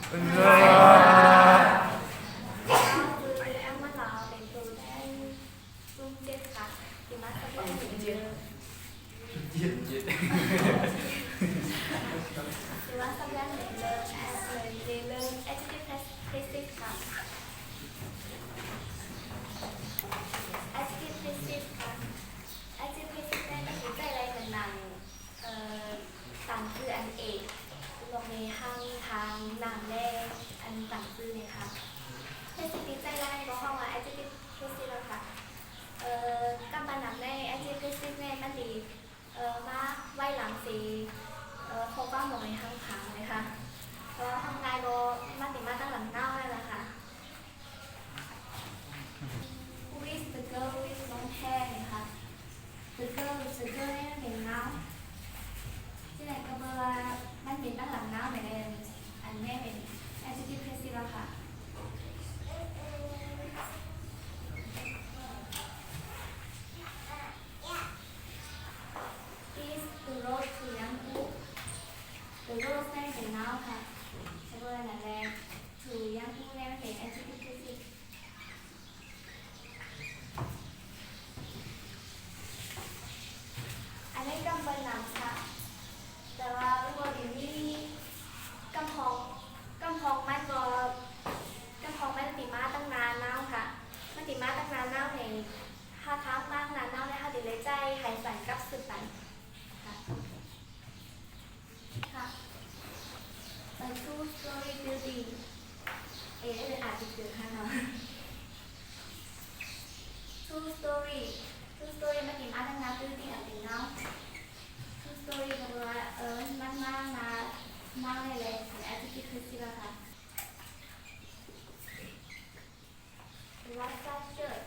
ต่างคืออันเอกลงในห้างทางนามแรกอันต่างคือเนี่ยค่ะเทศกิจใจไรบอกเขาว่า adjective precise แล้วค่ะกำบันนามแรก adjective precise เนี่ยมันดีมาไว้หลังสีเขาก็ลงในห้างทางเลยค่ะเพราะทางกายโบมันติมาตั้งหลังเน่าเลยล่ะค่ะ Who is the girl with long hair นะคะ The girlเนี่ยเป็นเน่าที่ไหนก็เบอร์ว่ามันเป็นตั้งหลังเน่าเหมือนกันอันนี้เป็น adjective precise แล้วค่ะ Is the road to Yangpu The road เนี่ยเป็นเน่าค่ะใช้เบอร์นั่นแหละ to Yangpu เนี่ยเป็น adjective precise อันนี้กำบันนำค่ะแต่ว่าบริเวณนี้กำพองมันก็กำพองมันติมาตั้งนานแล้วค่ะมันติมาตั้งนานแล้วในห้าเท้ามากนานแล้วในห้าติเลยใจหายสันกับสืบสันค่ะค่ะ A two-story building เลยอาจจะเกิดค่ะเนาะ two-story มันติมาตั้งนาน building อันเป็นเนาะStory ก็บอกว่ามันมาเลยเป็น adjective precise ค่ะ What subject